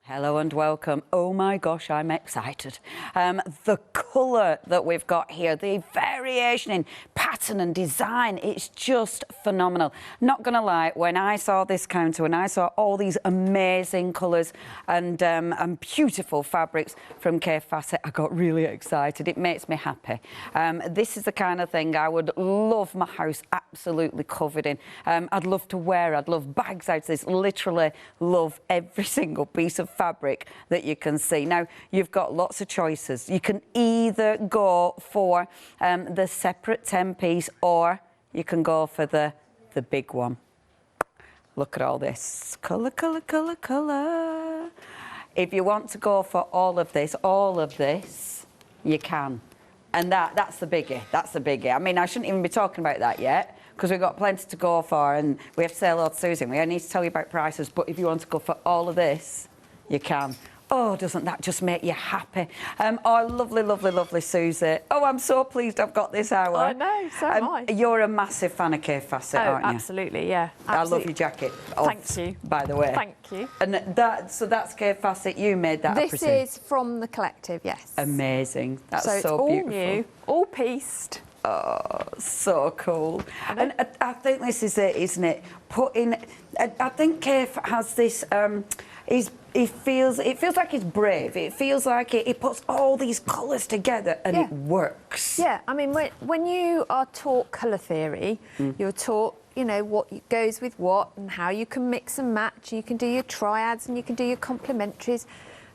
Hello and welcome. Oh my gosh, I'm excited. The colour that we've got here, the variation in pattern and design, it's just phenomenal. Not going to lie, when I saw this counter, when I saw all these amazing colours and beautiful fabrics from Fassett, I got really excited. It makes me happy. This is the kind of thing I would love my house absolutely covered in. I'd love to wear, I'd love bags out of this, literally love every single piece of fabric that you can see. Now, you've got lots of choices. You can either go for the separate 10-piece or you can go for the big one. Look at all this. Colour, colour, colour, colour. If you want to go for all of this, you can. And that's the biggie. That's the biggie. I mean, I shouldn't even be talking about that yet, because we've got plenty to go for, and we have to say hello to Suzie. We need to tell you about prices, but if you want to go for all of this, you can. Oh, doesn't that just make you happy? Oh, lovely, lovely, lovely Suzie. Oh, I'm so pleased I've got this hour. I know, so am I. You're a massive fan of Fassett, aren't you? Absolutely, yeah. Absolutely. I love your jacket. Thank you. By the way. Thank you. And that's Fassett. You made that, This is from the collective, yes. Amazing. That's so it's so all beautiful. new, all pieced. Oh, so cool. And I think this is it, isn't it? I think Kaffe has this, it feels like he's brave. It feels like he puts all these colours together and it works. Yeah, I mean, when you are taught colour theory, you're taught, you know, what goes with what and how you can mix and match. You can do your triads and you can do your complementaries.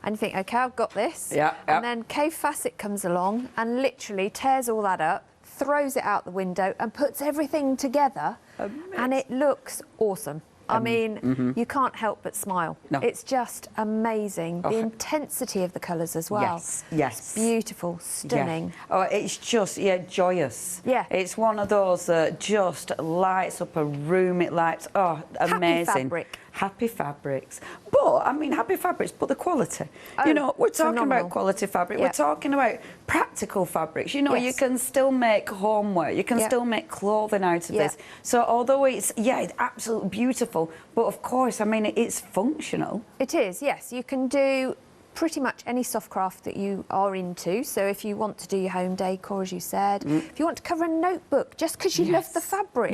And you think, OK, I've got this. Yeah. And then Fassett comes along and literally tears all that up, throws it out the window and puts everything together. Amazing. And it looks awesome. I mean, you can't help but smile. No. It's just amazing. The intensity of the colours as well. Yes, yes. It's beautiful, stunning. Yeah. Oh, it's just, joyous. Yeah. It's one of those that just lights up a room. It lights, amazing. Happy fabric. Happy fabrics. But, I mean, happy fabrics, but the quality. Oh, you know, we're talking phenomenal. about quality fabric. Yeah. We're talking about practical fabrics. You know, you can still make homeware. You can still make clothing out of this. So, although it's absolutely beautiful, but of course, I mean, it's functional. It is, yes. You can do pretty much any soft craft that you are into. So if you want to do your home decor, as you said, if you want to cover a notebook just because you love the fabric,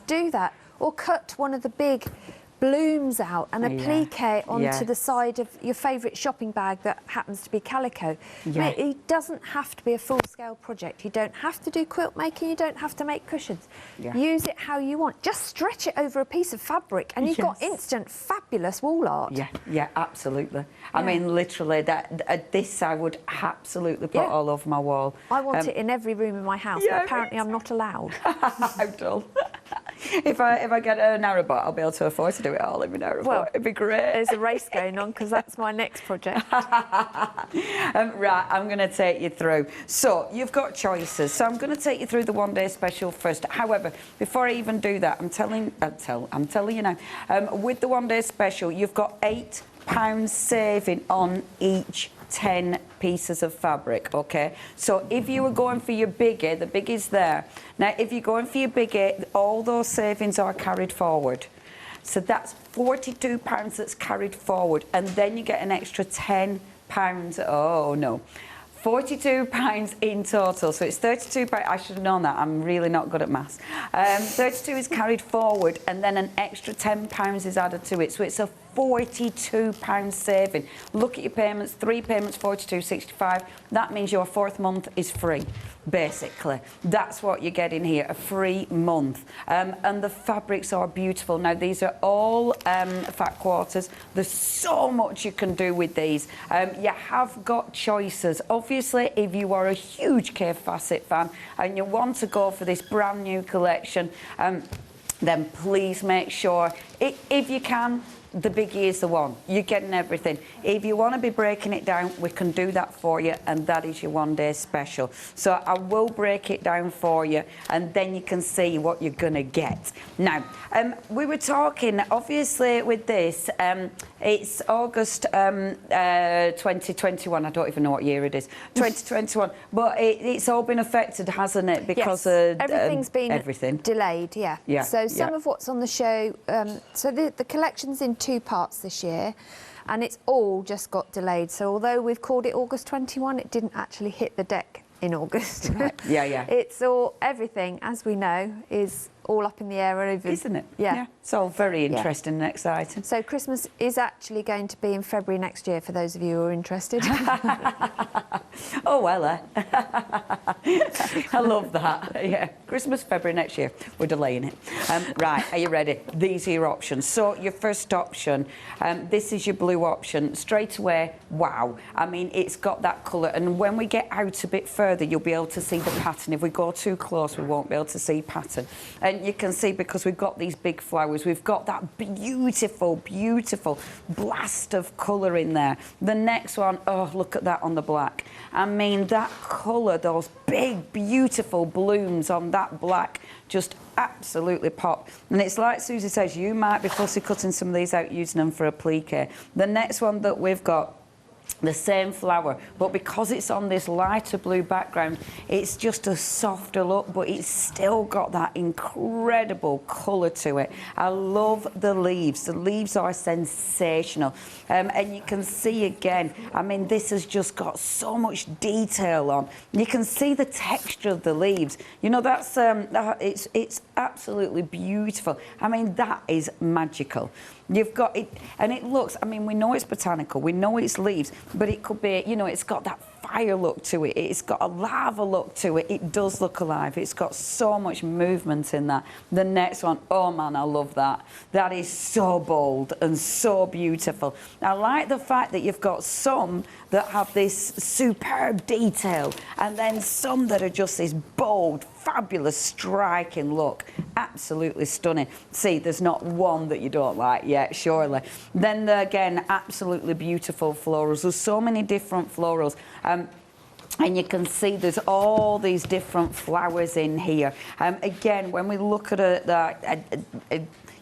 do that. Or cut one of the big blooms out and applique onto the side of your favourite shopping bag that happens to be calico. It doesn't have to be a full-scale project. You don't have to do quilt making, you don't have to make cushions. Use it how you want. Just stretch it over a piece of fabric and you've got instant fabulous wall art. Yeah, absolutely. I mean, literally, this I would absolutely put all over my wall. I want it in every room in my house, but apparently I'm not allowed. How dull. If I get a narrowboat, I'll be able to afford to do it all in my narrowboat. Well, it'd be great. There's a race going on because that's my next project. Right, I'm going to take you through. So you've got choices. So I'm going to take you through the one-day special first. However, before I even do that, I'm telling you now. With the one-day special, you've got £8 saving on each 10 pieces of fabric, OK? So if you were going for your biggie, the biggie's there. Now, if you're going for your biggie, all those savings are carried forward. So that's £42 that's carried forward, and then you get an extra £10. Oh, no. £42 in total, so it's £32. I should have known that. I'm really not good at maths. 32 is carried forward, and then an extra £10 is added to it. So it's a £42 saving. Look at your payments. 3 payments, £42.65. That means your 4th month is free, basically. That's what you're getting here, a free month. And the fabrics are beautiful. Now, these are all fat quarters. There's so much you can do with these. You have got choices. Obviously, if you are a huge Fassett fan and you want to go for this brand new collection, then please make sure, if you can, the biggie is the one. You're getting everything. If you want to be breaking it down, we can do that for you, and that is your one-day special. So I will break it down for you, and then you can see what you're going to get. Now, we were talking, obviously, with this, it's August 2021. I don't even know what year it is. 2021. But it's all been affected, hasn't it? Because of everything's been delayed, So some of what's on the show, so the collection's in 2 parts this year, and it's all just got delayed. So although we've called it August 21, it didn't actually hit the deck in August. Right. Yeah. It's all, everything, as we know, is all up in the air over. Isn't it? Yeah. It's all very interesting and exciting. So Christmas is actually going to be in February next year, for those of you who are interested. Oh, well, I love that. Yeah, Christmas, February next year. We're delaying it. Right, are you ready? These are your options. So your first option, this is your blue option. Straight away, wow. I mean, it's got that colour. And when we get out a bit further, you'll be able to see the pattern. If we go too close, we won't be able to see pattern. And you can see, because we've got these big flowers, we've got that beautiful, beautiful blast of colour in there. The next one, oh, look at that on the black. I mean, that colour, those big, beautiful blooms on that black, just absolutely pop. And it's like Susie says, you might be fussy cutting some of these out, using them for applique. The next one that we've got, the same flower, but because it's on this lighter blue background, it's just a softer look, but it's still got that incredible colour to it. I love the leaves. The leaves are sensational. And you can see again, I mean, this has just got so much detail on. You can see the texture of the leaves. You know, that's it's absolutely beautiful. I mean, that is magical. You've got it, and it looks, I mean, we know it's botanical, we know it's leaves, but it could be, you know, it's got that fire look to it, it's got a lava look to it, it does look alive, it's got so much movement in that. The next one, oh man, I love that. That is so bold and so beautiful. I like the fact that you've got some that have this superb detail, and then some that are just this bold, fabulous, striking look. Absolutely stunning. See, there's not one that you don't like yet, surely. Then again, absolutely beautiful florals. There's so many different florals. And you can see there's all these different flowers in here. Again, when we look at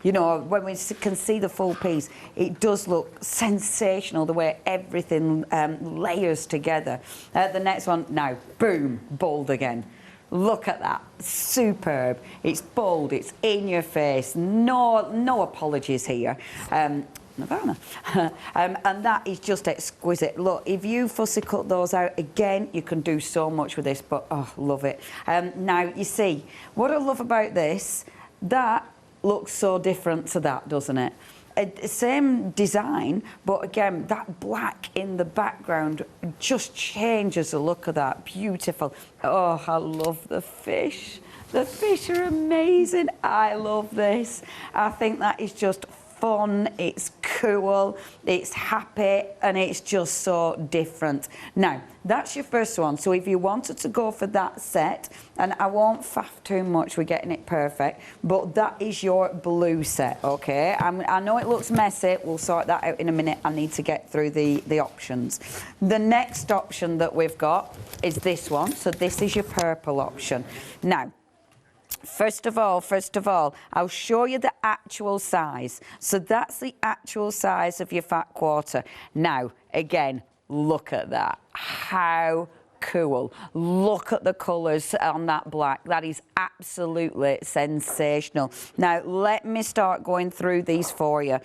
you know, when we can see the full piece, it does look sensational, the way everything layers together. The next one, now, boom, bold again. Look at that, superb. It's bold, it's in your face, no apologies here. Nirvana. And that is just exquisite. Look, if you fussy cut those out, again, you can do so much with this, but oh, love it. Now, you see, what I love about this, that looks so different to that, doesn't it? Same design, but again, that black in the background just changes the look of that. Beautiful. Oh, I love the fish. The fish are amazing. I love this. I think that is just fun, it's cool, it's happy, and it's just so different. Now, that's your first one. So if you wanted to go for that set, and I won't faff too much, we're getting it perfect, but that is your blue set, okay? I know it looks messy, we'll sort that out in a minute. I need to get through the options. The next option that we've got is this one. So this is your purple option. Now, First of all, I'll show you the actual size. So that's the actual size of your fat quarter. Now, again, look at that. How cool. Look at the colours on that black. That is absolutely sensational. Now, let me start going through these for you.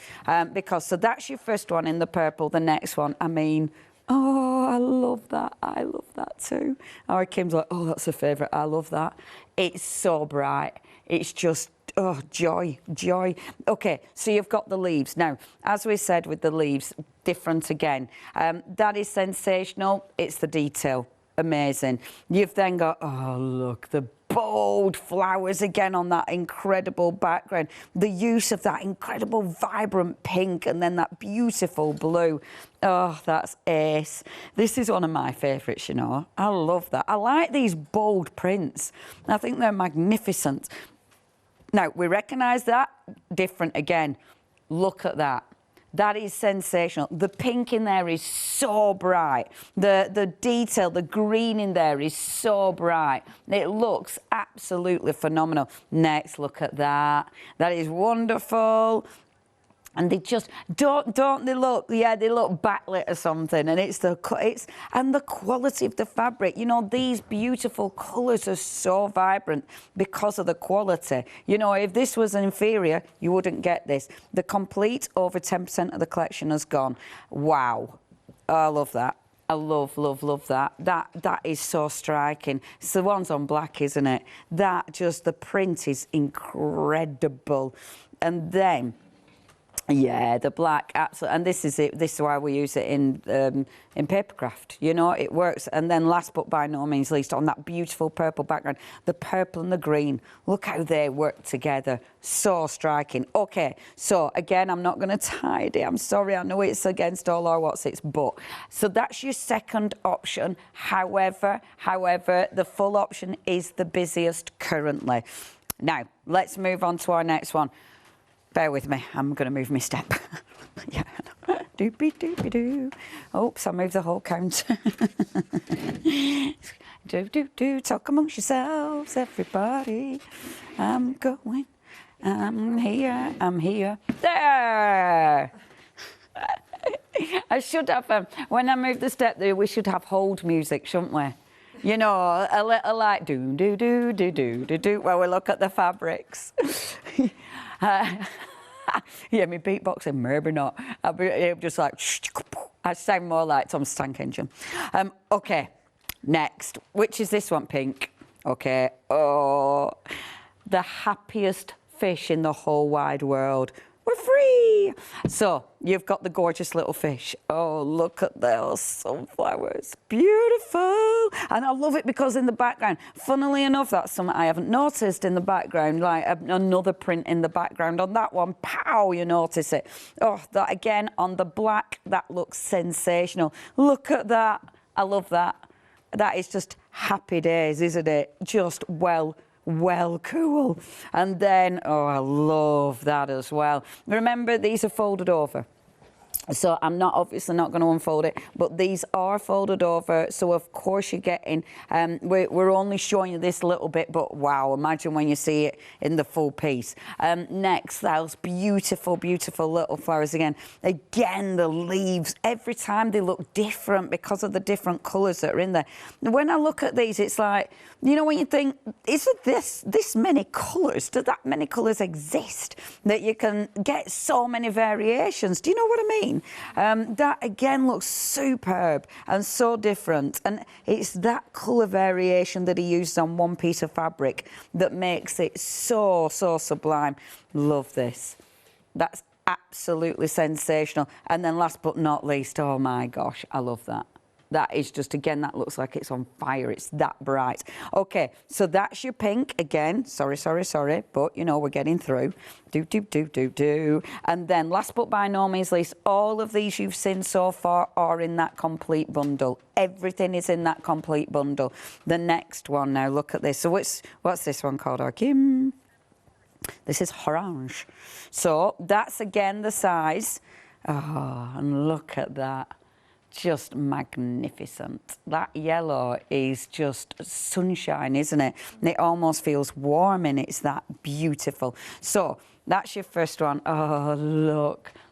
Because, so that's your first one in the purple. The next one, I mean, oh, I love that. I love that too. Our Kim's like, oh, that's a favourite. I love that. It's so bright. It's just, oh, joy, joy. Okay, so you've got the leaves. Now, as we said with the leaves, different again. That is sensational. It's the detail. Amazing. You've then got, oh, look, the bold flowers again on that incredible background. The use of that incredible vibrant pink and then that beautiful blue. Oh, that's ace. This is one of my favourites, you know. I love that. I like these bold prints. I think they're magnificent. Now, we recognise that. Different again. Look at that. That is sensational. The pink in there is so bright. The detail, the green in there is so bright. It looks absolutely phenomenal. Next, look at that. That is wonderful. And they just don't they look? Yeah, they look backlit or something. And it's the quality of the fabric. You know, these beautiful colours are so vibrant because of the quality. You know, if this was an inferior, you wouldn't get this. The complete over 10% of the collection has gone. Wow, I love that. I love that. That is so striking. It's the ones on black, isn't it? That just, the print is incredible. And then, yeah, the black, absolutely. And this is it. This is why we use it in papercraft. You know, it works. And then last but by no means least, on that beautiful purple background, the purple and the green. Look how they work together. So striking. Okay, so again, I'm not going to tidy. I'm sorry, I know it's against all our what's-its, but so that's your second option. However, the full option is the busiest currently. Now, let's move on to our next one. Bear with me, I'm going to move my step. Yeah. Doopy-doopy-doo. Oops, I moved the whole counter. Do, talk amongst yourselves, everybody. I'm going, I'm here. There! I should have, when I move the step there, we should have hold music, shouldn't we? You know, a little like do, while we look at the fabrics. Yeah, me beatboxing, maybe not. I'll be just like, I sound more like Tom's Tank Engine. Okay, next, which is this one, pink. Okay, oh, the happiest fish in the whole wide world. We're free. So you've got the gorgeous little fish. Oh, look at those sunflowers. Beautiful. And I love it because in the background, funnily enough, that's something I haven't noticed in the background, like another print in the background. On that one, pow, you notice it. Oh, that again, on the black, that looks sensational. Look at that. I love that. That is just happy days, isn't it? Just well cool. And then, oh, I love that as well. Remember, these are folded over. So I'm obviously not going to unfold it, but these are folded over. So of course you're getting, we're only showing you this little bit, but wow, imagine when you see it in the full piece. Next, those beautiful little flowers again. Again, the leaves, every time they look different because of the different colours that are in there. When I look at these, it's like, you know, when you think, is it this many colours? Do that many colours exist that you can get so many variations? Do you know what I mean? That again looks superb and so different, and it's that colour variation that he used on one piece of fabric that makes it so sublime. Love this. That's absolutely sensational. And then last but not least, oh my gosh, I love that. That is just, again, that looks like it's on fire. It's that bright. Okay, so that's your pink. Again, sorry, but, you know, we're getting through. Do. And then, last but by no means least, all of these you've seen so far are in that complete bundle. Everything is in that complete bundle. The next one, now, look at this. So what's this one called, Kim? This is Harange. So that's, again, the size. Oh, and look at that. Just magnificent. That yellow is just sunshine, isn't it? And it almost feels warm, and it's that beautiful. So that's your first one. Oh,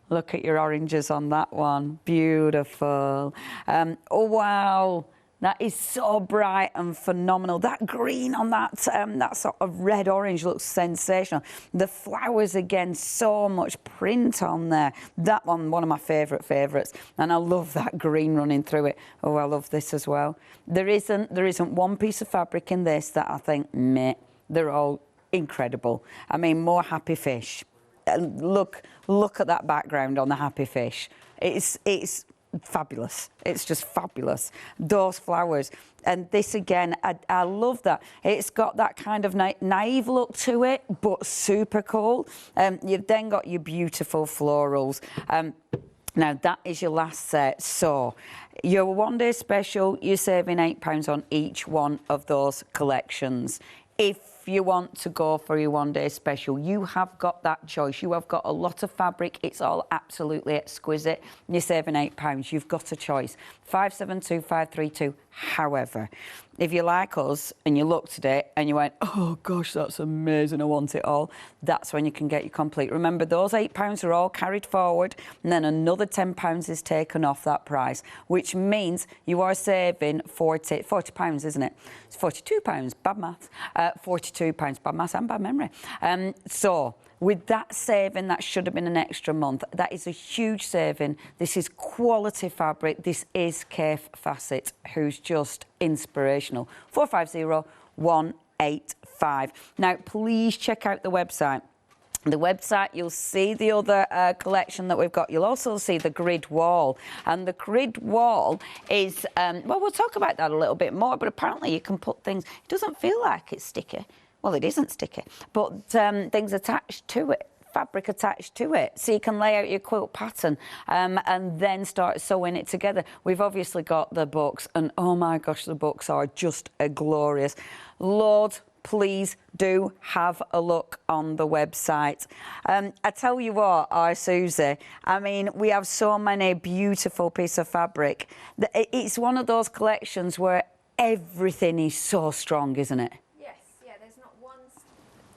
look at your oranges on that one. Beautiful. Oh wow, that is so bright and phenomenal. That green on that sort of red orange looks sensational. The flowers again, so much print on there. That one of my favourites, and I love that green running through it. Oh, I love this as well. There isn't one piece of fabric in this that I think meh. They're all incredible. I mean, more happy fish. Look at that background on the happy fish. It's fabulous. It's just fabulous. Those flowers. And this again, I love that. It's got that kind of naive look to it, but super cool. You've then got your beautiful florals. Now, that is your last set. So, your one-day special, you're saving £8 on each one of those collections. If you want to go for your one-day special, you have got that choice. You have got a lot of fabric. It's all absolutely exquisite. You're saving £8. You've got a choice. 572532. However, if you're like us and you looked at it and you went, oh gosh, that's amazing, I want it all, that's when you can get your complete. Remember, those £8 are all carried forward, and then another £10 is taken off that price, which means you are saving £40, isn't it? It's £42, bad maths. £42, bad maths and bad memory. So with that saving, that should have been an extra month. That is a huge saving. This is quality fabric. This is Kaffe Fassett, who's just inspirational. 450185. Now, please check out the website. The website, you'll see the other collection that we've got. You'll also see the grid wall. And the grid wall is, well, we'll talk about that a little bit more, but apparently you can put things, it doesn't feel like it's sticky. Well, it isn't sticky, but things attached to it, fabric attached to it, so you can lay out your quilt pattern and then start sewing it together. We've obviously got the books, and oh my gosh, the books are just glorious. Lord, please do have a look on the website. I tell you what, Suzie, I mean, we have so many beautiful pieces of fabric. It's one of those collections where everything is so strong, isn't it?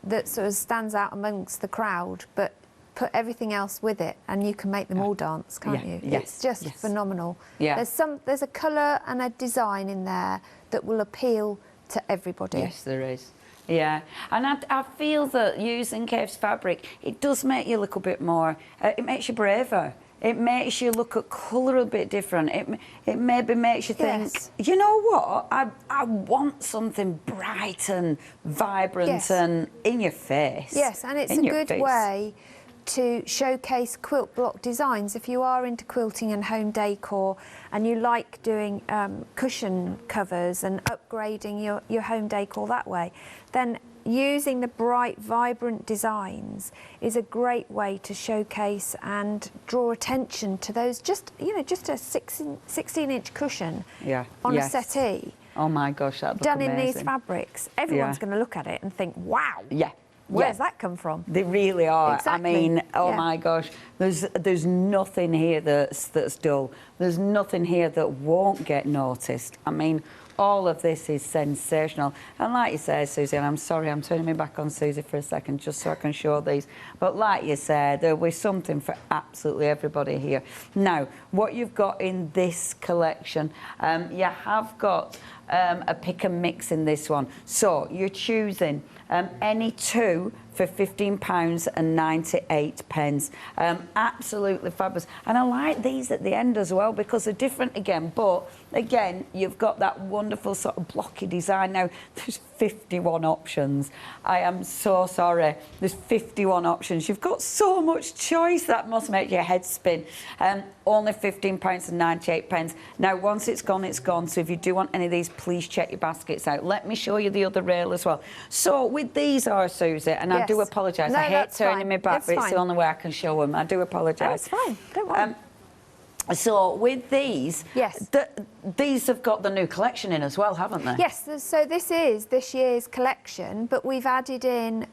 That sort of stands out amongst the crowd, but put everything else with it, and you can make them all dance, can't you? Yes. It's just phenomenal. Yeah. There's a colour and a design in there that will appeal to everybody. Yes, there is. Yeah, and I feel that using Kaffe's fabric, it does make you look a bit more, it makes you braver. It makes you look at colour a bit different. It maybe makes you think, you know what, I want something bright and vibrant and in your face. Yes, and it's a good way to showcase quilt block designs. If you are into quilting and home decor and you like doing cushion covers and upgrading your home decor that way, then using the bright, vibrant designs is a great way to showcase and draw attention to those. Just a 16-inch cushion on a settee. Oh my gosh, that'd look done amazing. In these fabrics. Everyone's going to look at it and think, wow. Yeah. Where's that come from? They really are. Exactly. I mean, oh my gosh, there's nothing here that's dull. There's nothing here that won't get noticed. I mean, all of this is sensational. And like you say, Suzie, and I'm sorry, I'm turning me back on Suzie for a second just so I can show these. But like you said, there'll be something for absolutely everybody here. Now, what you've got in this collection, you have got a pick and mix in this one. So you're choosing any two for £15.98. Absolutely fabulous. And I like these at the end as well because they're different again. But again, you've got that wonderful sort of blocky design. Now, there's 51 options. I am so sorry. There's 51 options. You've got so much choice. That must make your head spin. Only £15.98. Now, once it's gone, it's gone. So if you do want any of these, please check your baskets out. Let me show you the other rail as well. So with these are, Suzie, and I do apologise. No, I hate turning me back, but it's the only way I can show them. I do apologise. That's fine. Don't worry. So with these, these have got the new collection in as well, haven't they? Yes. So this is this year's collection, but we've added in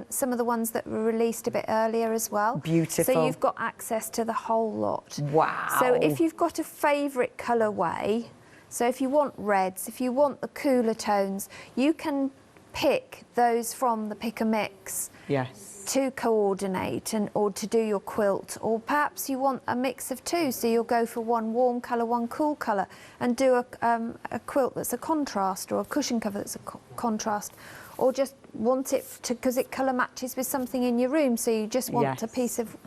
some of the ones that were released a bit earlier as well. Beautiful. So you've got access to the whole lot. Wow. So if you've got a favourite colourway, so if you want reds, if you want the cooler tones, you can pick those from the pick and mix. Yes. To coordinate or to do your quilt, or perhaps you want a mix of two, so you'll go for one warm colour, one cool colour, and do a quilt that's a contrast, or a cushion cover that's a contrast, or just want it to because it colour matches with something in your room, so you just want a piece of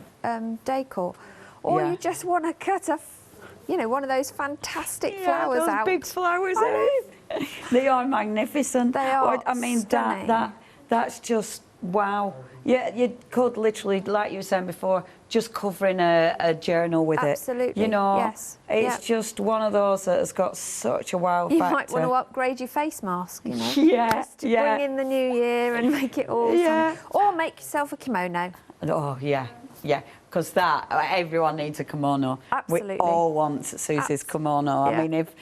decor, or you just want to cut one of those fantastic flowers those out. Big flowers out. They are magnificent. They are. I mean, that's just wow. Yeah, you could literally, like you were saying before, just covering a journal with it. Absolutely. You know, yes. It's just one of those that has got such a wow factor. You might want to upgrade your face mask, you know. Just to bring in the new year and make it awesome. Yeah. Or make yourself a kimono. Oh, yeah. because that, everyone needs a kimono. Absolutely. We all want Susie's kimono. Yeah. I mean, if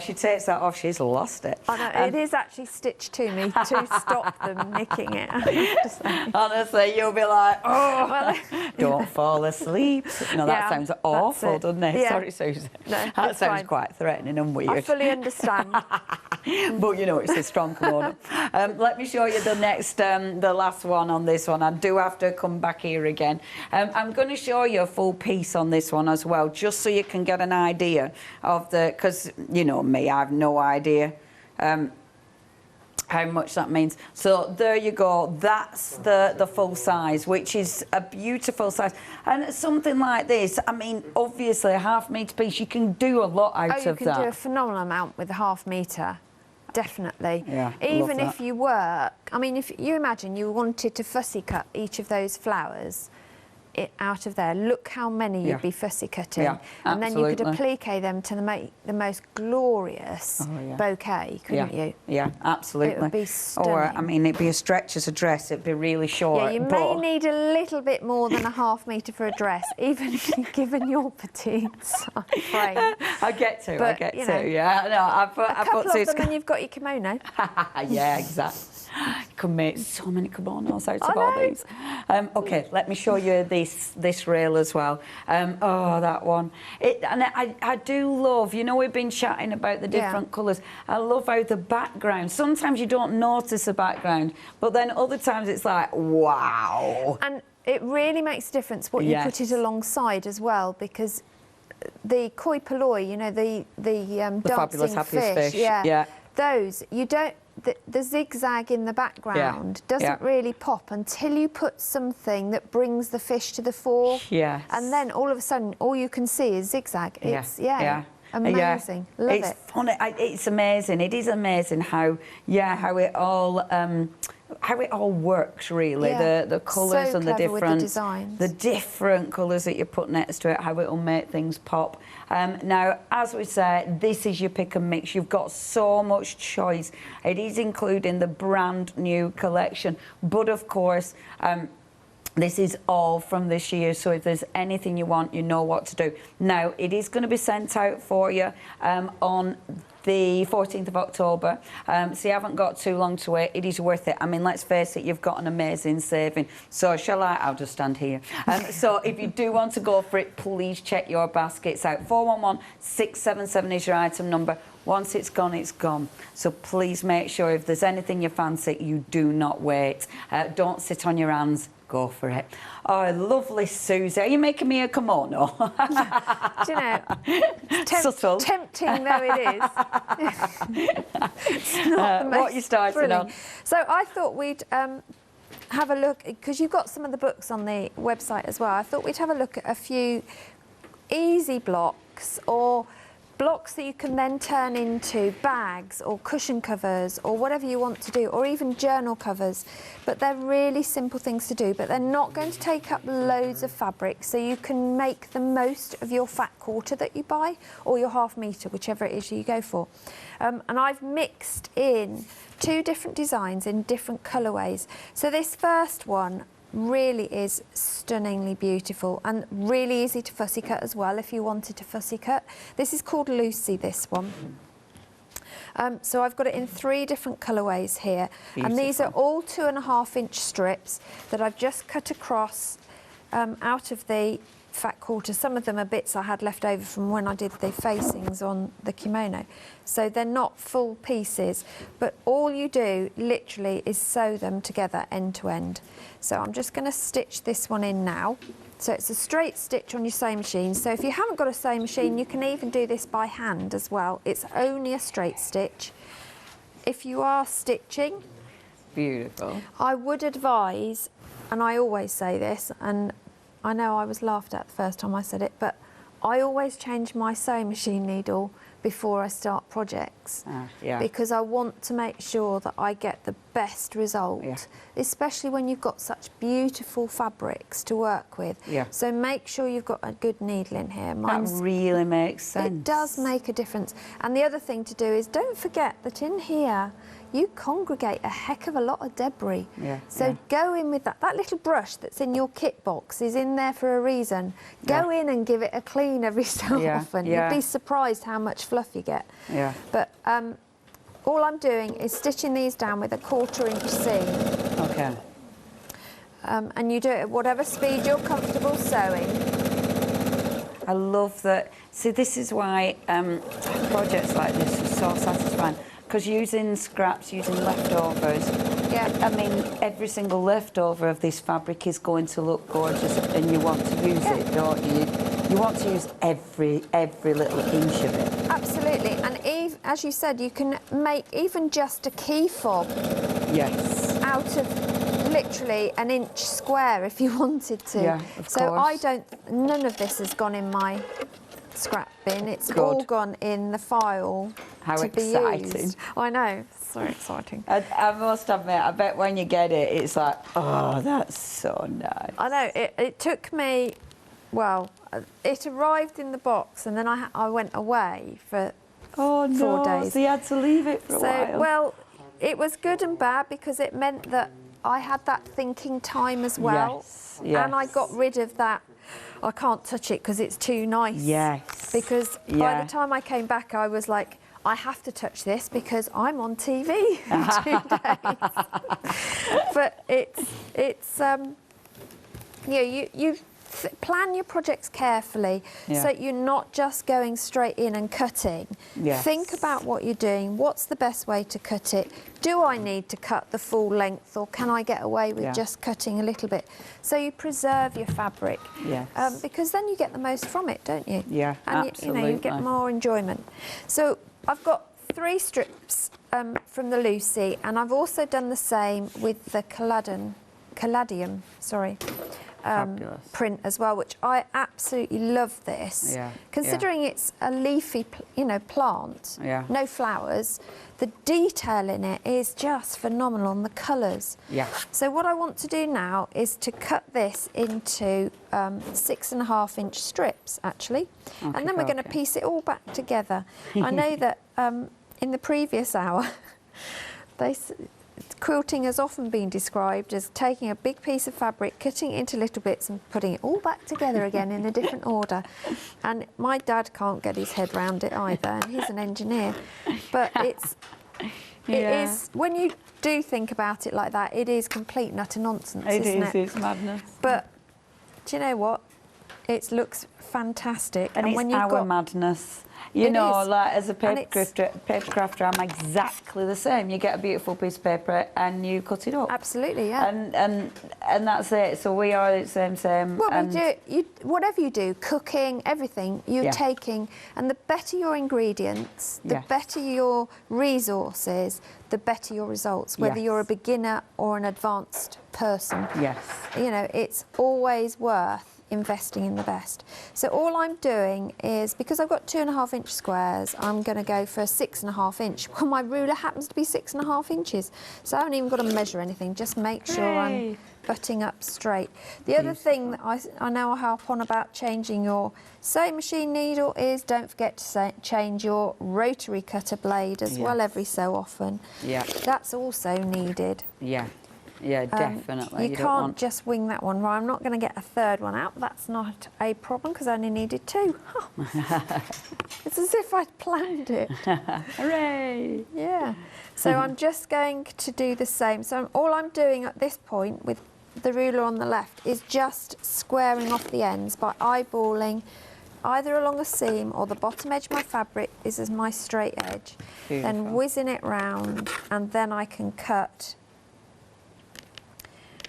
she takes that off, she's lost it. I know, it is actually stitched to me to stop them nicking it. I have to say. Honestly, you'll be like, oh, well, don't fall asleep. No, that sounds awful, doesn't it? Yeah. Sorry, Susie. No, that sounds fine. quite threatening and weird. I fully understand. But you know, it's a strong kimono. Let me show you the next, the last one on this one. I do have to come back here again. I'm going to show you a full piece on this one as well, just so you can get an idea of the, because you know me, I have no idea how much that means. So there you go, that's the full size, which is a beautiful size. And something like this, I mean, obviously a ½ metre piece, you can do a lot out of that. You can do a phenomenal amount with a ½ metre. Definitely. Yeah, even if you work, I mean, if you imagine you wanted to fussy cut each of those flowers out of there, look how many you'd be fussy cutting. Yeah, and then you could applique them to make the most glorious bouquet, couldn't you? Yeah, absolutely. It would be stunning. Or, I mean, it'd be a stretch as a dress, it'd be really short. Yeah, you may need a little bit more than a ½ metre for a dress, even given your petites, I'm afraid. I get to, yeah. No, I put of them and you've got your kimono. Yeah, exactly. You can make so many kimonos out of all these. Okay, let me show you this rail as well. Oh, that one. And I do love, you know, we've been chatting about the different colours. I love how the background, sometimes you don't notice the background, but then other times it's like, wow. And it really makes a difference what you put it alongside as well, because the koi polloi, you know, the dancing fabulous happiest fish. Those, you don't, the zigzag in the background doesn't really pop until you put something that brings the fish to the fore. Yes. And then all of a sudden, all you can see is zigzag. It's, amazing. Love it. It's funny. It's amazing. It is amazing how it all works, really. The colours and the different colours that you put next to it, how it will make things pop. Now, as we say, this is your pick and mix. You've got so much choice. It is including the brand new collection, but of course, this is all from this year, so if there's anything you want, you know what to do. Now, it is going to be sent out for you on the 14th of October, so you haven't got too long to wait. It is worth it. I mean, let's face it, you've got an amazing saving. So I'll just stand here. So if you do want to go for it, please check your baskets out. 411677 is your item number. Once it's gone, it's gone. So please make sure if there's anything you fancy, you do not wait. Don't sit on your hands. Go for it. Oh, lovely, Susie. Are you making me a kimono? Do you know, subtle. Tempting though it is. It's not the most what are you starting thrilling. on? So I thought we'd have a look, because you've got some of the books on the website as well. I thought we'd have a look at a few easy blocks, or blocks that you can then turn into bags or cushion covers or whatever you want to do, or even journal covers. But they're really simple things to do, but they're not going to take up loads of fabric, so you can make the most of your fat quarter that you buy, or your ½ metre, whichever it is you go for. And I've mixed in 2 different designs in different colourways. So this first one really is stunningly beautiful and really easy to fussy cut as well if you wanted to fussy cut. This is called Lucy, this one. So I've got it in 3 different colourways here. Beautiful. And these are all 2.5-inch strips that I've just cut across out of the fat quarter. Some of them are bits I had left over from when I did the facings on the kimono. So they're not full pieces, but all you do literally is sew them together end to end. So I'm just going to stitch this one in now. So it's a straight stitch on your sewing machine. So if you haven't got a sewing machine, you can even do this by hand as well. It's only a straight stitch. If you are stitching, beautiful, I would advise, and I always say this, and I know I was laughed at the first time I said it, but I always change my sewing machine needle before I start projects, because I want to make sure that I get the best result, especially when you've got such beautiful fabrics to work with. So make sure you've got a good needle in here. That really makes sense. It does make a difference. And the other thing to do is don't forget that in here you congregate a heck of a lot of debris. Yeah, so go in with that. That little brush that's in your kit box is in there for a reason. Go in and give it a clean every so often. You'd be surprised how much fluff you get. Yeah. But all I'm doing is stitching these down with a 1/4 inch seam. Okay. And you do it at whatever speed you're comfortable sewing. I love that. See, this is why projects like this are so satisfying, because using scraps, using leftovers, I mean, every single leftover of this fabric is going to look gorgeous, and you want to use it, don't you? You want to use every little inch of it. Absolutely, and as you said, you can make even just a key fob. Yes. Out of literally an inch square if you wanted to. Yeah, of course. None of this has gone in my scrap bin. It's all gone in the file to be used. I know, so exciting. I must admit, I bet when you get it, it's like, oh, that's so nice. I know, it took me, well, it arrived in the box and then I went away for 4 days. So you had to leave it for a while. Well, it was good and bad because it meant that I had that thinking time as well. Yes, yes. And I got rid of that, I can't touch it because it's too nice. Yes. Because by the time I came back, I was like, I have to touch this because I'm on TV in 2 days. But you plan your projects carefully so you're not just going straight in and cutting. Yes. Think about what you're doing. What's the best way to cut it? Do I need to cut the full length, or can I get away with just cutting a little bit? So you preserve your fabric. Yes. Because then you get the most from it, don't you? Yeah, and absolutely. you get more enjoyment. So I've got 3 strips from the Lucy, and I've also done the same with the Caladium, print as well, which I absolutely love this. Yeah, Considering it's a leafy, plant, no flowers, the detail in it is just phenomenal, and the colours. Yeah. So what I want to do now is to cut this into 6.5 inch strips, actually, and then we're going to piece it all back together. I know that in the previous hour, quilting has often been described as taking a big piece of fabric, cutting it into little bits and putting it all back together again in a different order. And my dad can't get his head round it either, and he's an engineer. But it is, when you do think about it like that, it is complete and utter nonsense, isn't it? It's madness. But do you know what? It looks fantastic. And when you've got madness. You know, like as a paper crafter, I'm exactly the same. You get a beautiful piece of paper and you cut it up. Absolutely, yeah. And that's it. So we are the same. Well, whatever you do, cooking, everything, you're taking, and the better your ingredients, the better your resources, the better your results, whether you're a beginner or an advanced person. Yes. You know, it's always worth investing in the best. So all I'm doing is, because I've got 2.5 inch squares, I'm going to go for a 6.5 inch. Well, my ruler happens to be 6.5 inches, so I haven't even got to measure anything, just make sure I'm butting up straight. The other thing that I know I harp on about changing your sewing machine needle is don't forget to change your rotary cutter blade as well every so often. Yeah. That's also needed. Yeah. Yeah, definitely. You can't just wing that one. Right, I'm not going to get a 3rd one out. That's not a problem because I only needed 2. It's as if I'd planned it. Hooray! Yeah. So I'm just going to do the same. So all I'm doing at this point with the ruler on the left is just squaring off the ends by eyeballing either along a seam or the bottom edge of my fabric is as my straight edge. Beautiful. Then whizzing it round, and then I can cut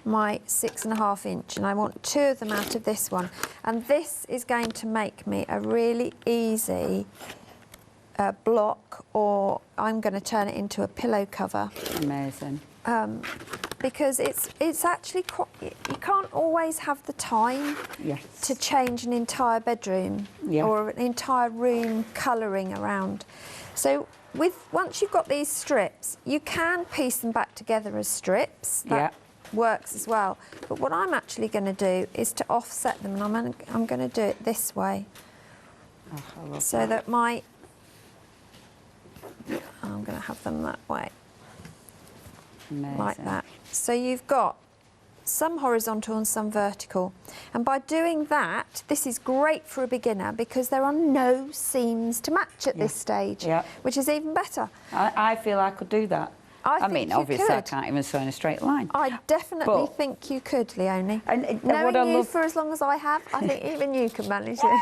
my 6.5 inch, and I want 2 of them out of this one, and this is going to make me a really easy block, or I'm going to turn it into a pillow cover. Amazing. Because it's actually quite, you can't always have the time to change an entire bedroom or an entire room colouring around. So once you've got these strips, you can piece them back together as strips. That works as well. But what I'm actually going to do is to offset them, and I'm going to do it this way. Oh, so that I'm going to have them that way. Amazing. like that. So you've got some horizontal and some vertical. And by doing that, this is great for a beginner because there are no seams to match at this stage, which is even better. I feel I could do that. I mean, obviously, I can't even sew in a straight line. I definitely think you could, Leonie. And knowing you for as long as I have, I think even you can manage this.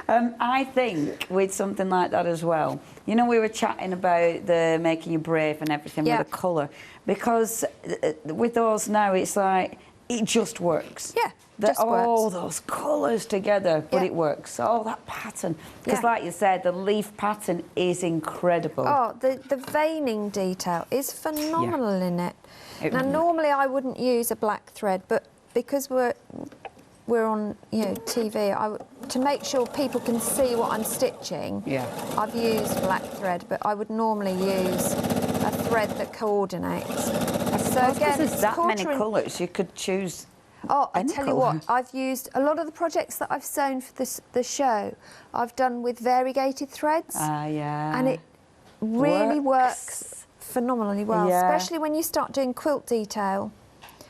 I think with something like that as well, you know, we were chatting about the making you brave and everything with the colour, because with those now, it's like, it just works. Yeah. All those colours together, but it works. Oh, that pattern. Because like you said, the leaf pattern is incredible. Oh, the veining detail is phenomenal in it. Now, normally I wouldn't use a black thread, but because we're on, you know, TV, to make sure people can see what I'm stitching, I've used black thread, but I would normally use a thread that coordinates. So again, there's that many colours, you could choose. Oh, I tell you what, I've used a lot of the projects that I've sewn for the show, I've done with variegated threads. And it really works phenomenally well, especially when you start doing quilt detail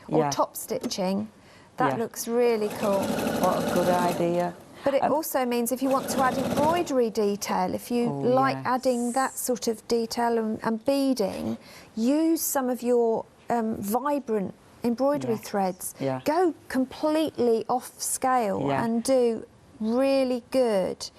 or top stitching. That looks really cool. What a good idea. But it also means if you want to add embroidery detail, if you like adding that sort of detail and beading, use some of your vibrant embroidery threads. Go completely off scale and do really good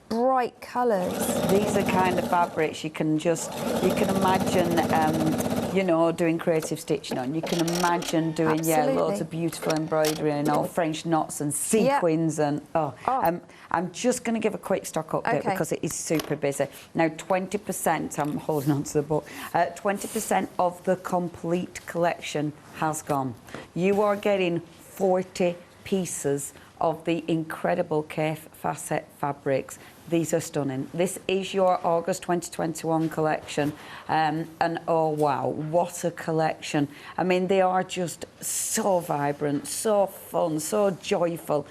bright colours. These are kind of fabrics you can imagine, you know, doing creative stitching on. You can imagine doing loads of beautiful embroidery and all French knots and sequins and I'm just going to give a quick stock update because it is super busy. Now 20%, I'm holding on to the book, 20% of the complete collection has gone. You are getting 40 pieces of the incredible Kaffe Fassett fabrics. These are stunning. This is your August 2021 collection, and oh wow, what a collection. I mean, they are just so vibrant, so fun, so joyful.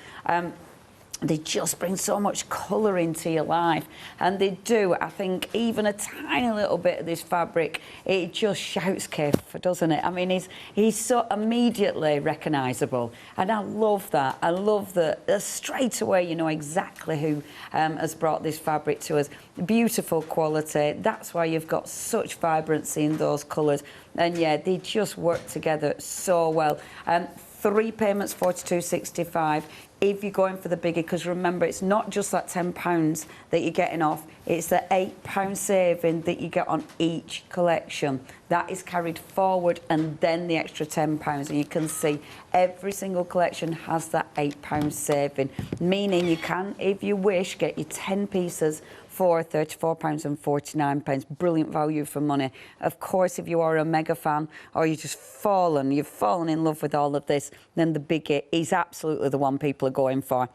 They just bring so much colour into your life, and they do. I think even a tiny little bit of this fabric, it just shouts Kaffe, doesn't it? I mean, he's so immediately recognisable, and I love that. I love that straight away you know exactly who has brought this fabric to us. Beautiful quality. That's why you've got such vibrancy in those colours, and yeah, they just work together so well. 3 payments, £42.65. If you're going for the bigger, because remember, it's not just that £10 that you're getting off, it's the £8 saving that you get on each collection. That is carried forward, and then the extra £10. And you can see every single collection has that £8 saving, meaning you can, if you wish, get your 10 pieces for £34.49. Brilliant value for money. Of course, if you are a mega fan or you've fallen in love with all of this, then the biggie is absolutely the one people are going for.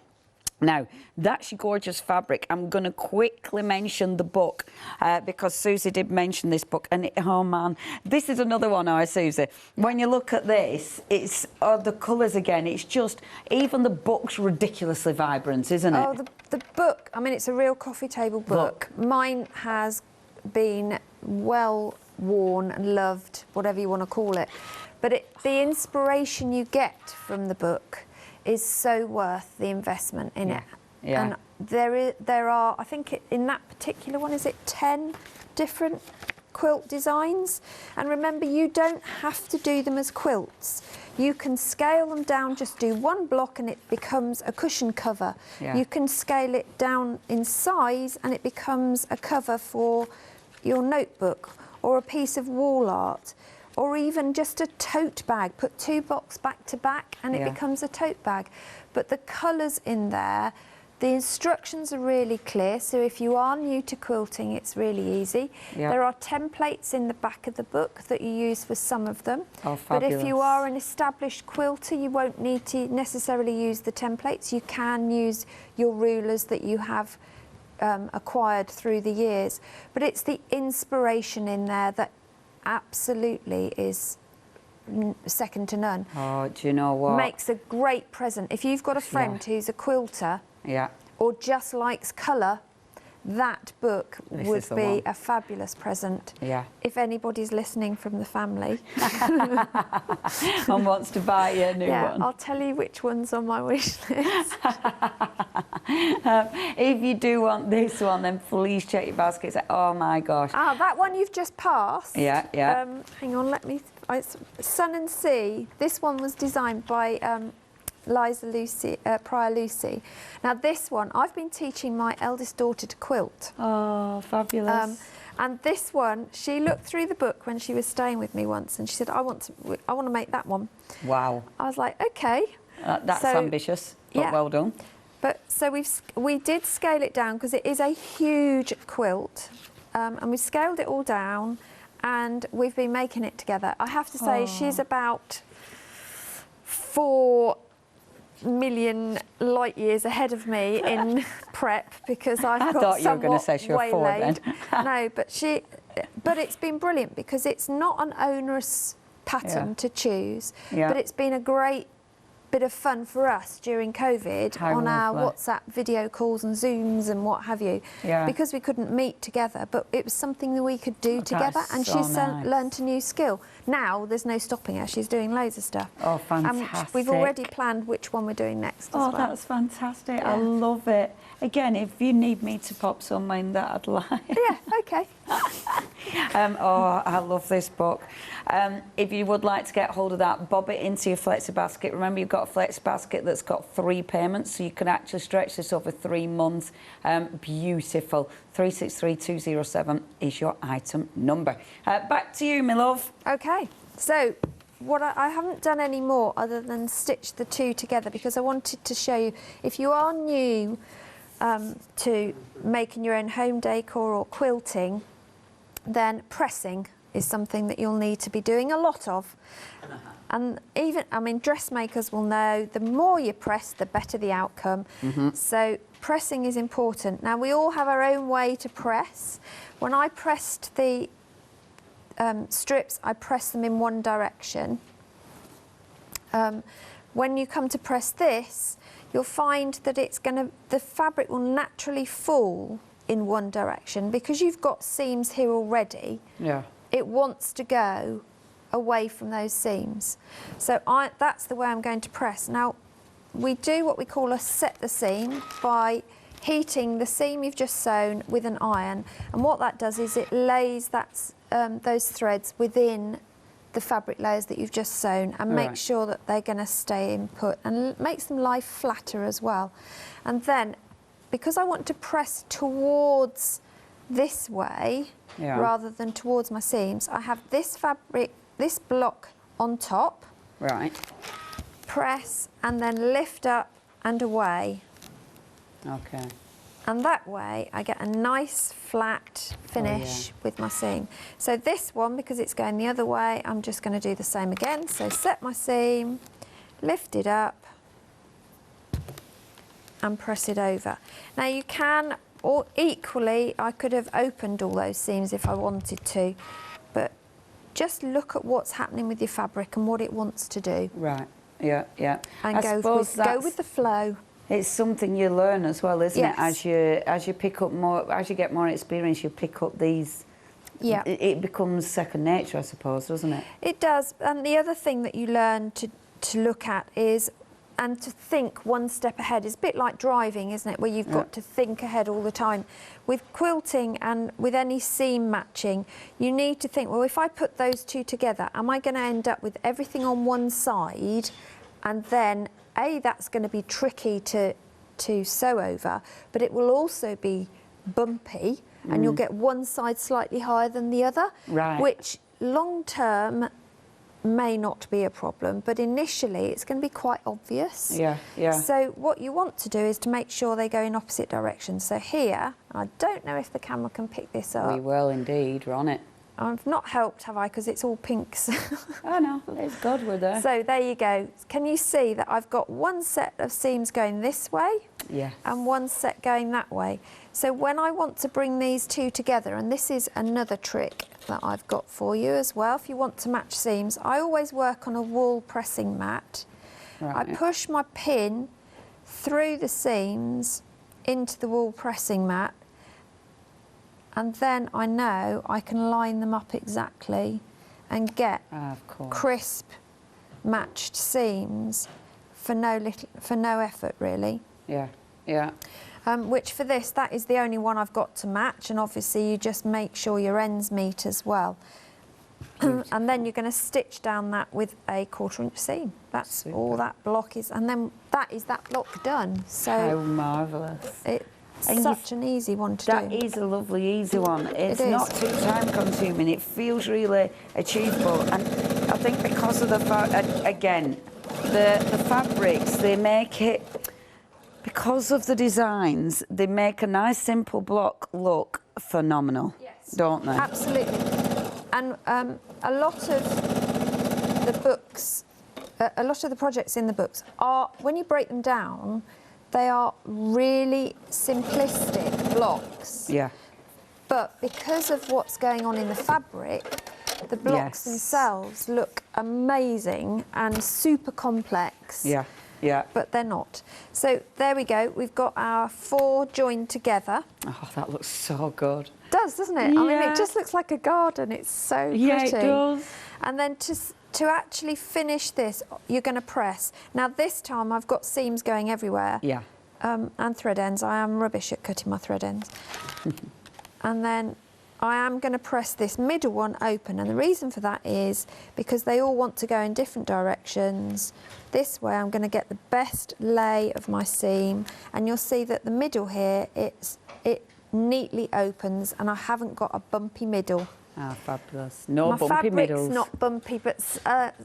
Now, that's your gorgeous fabric. I'm going to quickly mention the book because Suzie did mention this book. And, oh, man, this is another one, Suzie. When you look at this, it's the colours again. It's just, even the book's ridiculously vibrant, isn't it? Oh, the book, I mean, it's a real coffee table book. Mine has been well worn and loved, whatever you want to call it. But the inspiration you get from the book is so worth the investment in it. And there are, I think in that particular one, is it 10 different quilt designs? And remember, you don't have to do them as quilts. You can scale them down, just do one block and it becomes a cushion cover. You can scale it down in size and it becomes a cover for your notebook or a piece of wall art. Or even just a tote bag. Put 2 boxes back to back and it becomes a tote bag. But the colours in there, the instructions are really clear. So if you are new to quilting, it's really easy. There are templates in the back of the book that you use for some of them. Oh, but if you are an established quilter, you won't need to necessarily use the templates. You can use your rulers that you have acquired through the years. But it's the inspiration in there that absolutely is second to none. Oh, do you know what? Makes a great present. If you've got a friend who's a quilter or just likes colour, that book This would is the be one. a fabulous present. Yeah. If anybody's listening from the family. And wants to buy you a new Yeah, one. I'll tell you which one's on my wish list. If you do want this one, then please check your baskets. Oh my gosh. Ah, that one you've just passed. Yeah, yeah. Hang on, let me... It's Sun and Sea. This one was designed by Prior Lucy. Now this one, I've been teaching my eldest daughter to quilt. Oh, fabulous. And this one, she looked through the book when she was staying with me once, and she said, I want to make that one. Wow. I was like, okay. That's ambitious, but yeah. well done. But so we did scale it down because it is a huge quilt, and we scaled it all down, and we've been making it together. I have to say, she's about 4 million light years ahead of me in prep because I've got thought you were going to say she was 4 then. No, but it's been brilliant because it's not an onerous pattern to choose, but it's been a great bit of fun for us during COVID on our WhatsApp video calls and Zooms and what have you, because we couldn't meet together, but it was something that we could do together, and she's learned a new skill. Now there's no stopping her, she's doing loads of stuff. Oh, fantastic. We've already planned which one we're doing next as well. Oh, that's fantastic. I love it. Again, if you need me to pop some in that, I'd like. Yeah, okay. Oh, I love this book. If you would like to get hold of that, bob it into your Flexi basket. Remember, you've got a Flexi basket that's got 3 payments, so you can actually stretch this over 3 months. Beautiful. 363207 is your item number. Back to you, my love. Okay, so what I haven't done any more other than stitch the 2 together because I wanted to show you, if you are new to making your own home decor or quilting, then pressing is something that you'll need to be doing a lot of. And even, I mean, dressmakers will know the more you press, the better the outcome. So pressing is important. Now, we all have our own way to press. When I pressed the strips, I press them in one direction. When you come to press this, you'll find that the fabric will naturally fall in one direction because you've got seams here already. Yeah. It wants to go away from those seams. So that's the way I'm going to press. Now, we do what we call a set the seam by heating the seam you've just sewn with an iron. And what that does is it lays those threads within the fabric layers that you've just sewn and makes sure that they're going to stay in put, and makes them lie flatter as well. And then, because I want to press towards this way rather than towards my seams, I have this fabric, this block on top. Right. Press and then lift up and away. Okay. And that way I get a nice flat finish with my seam. So this one, because it's going the other way, I'm just going to do the same again. So set my seam, lift it up and press it over. Now you can, or equally, I could have opened all those seams if I wanted to, but just look at what's happening with your fabric and what it wants to do. Right, yeah, yeah. And go with the flow. It's something you learn as well, isn't it? As you pick up more, as you get more experience, you pick up these. Yeah. It becomes second nature, I suppose, doesn't it? It does. And the other thing that you learn to look at is, and to think one step ahead, is a bit like driving, isn't it? Where you've got to think ahead all the time. With quilting and with any seam matching, you need to think, well, if I put those 2 together, am I going to end up with everything on one side, and then that's going to be tricky to sew over, but it will also be bumpy, and you'll get one side slightly higher than the other, which long term may not be a problem, but initially it's going to be quite obvious. Yeah, yeah. So what you want to do is to make sure they go in opposite directions. So here, I don't know if the camera can pick this up. We will indeed, we're on it. I've not helped, have I? Because it's all pinks. Oh no, it's good we're there. So there you go. Can you see that I've got one set of seams going this way? Yeah. And one set going that way. So when I want to bring these 2 together, and this is another trick that I've got for you as well, if you want to match seams, I always work on a wool pressing mat. Right. I push my pin through the seams into the wool pressing mat, and then I know I can line them up exactly and get crisp, matched seams for no effort, really. Yeah, yeah. Which for this, that is the only one I've got to match, and obviously you just make sure your ends meet as well. And then you're going to stitch down that with a 1/4 inch seam. That's all that block is, and then that is that block done. So how marvellous. It's such an easy one to do. That is a lovely, easy one. It's not too time consuming. It feels really achievable. And I think because of the again, the fabrics, they make it, because of the designs, they make a nice simple block look phenomenal, don't they? Absolutely. And a lot of the books, a lot of the projects in the books are, when you break them down, they are really simplistic blocks. Yeah. But because of what's going on in the fabric, the blocks themselves look amazing and super complex. Yeah, yeah. But they're not. So there we go. We've got our 4 joined together. Oh, that looks so good. It does, doesn't it? Yeah. I mean, it just looks like a garden. It's so pretty. Yeah, it does. And then to actually finish this, you're going to press. Now, this time I've got seams going everywhere. Yeah. And thread ends. I am rubbish at cutting my thread ends. And then I am going to press this middle one open, and the reason for that is because they all want to go in different directions. This way I'm going to get the best lay of my seam, and you'll see that the middle here, it neatly opens, and I haven't got a bumpy middle. Ah, fabulous. No my bumpy middles. fabric's not bumpy, but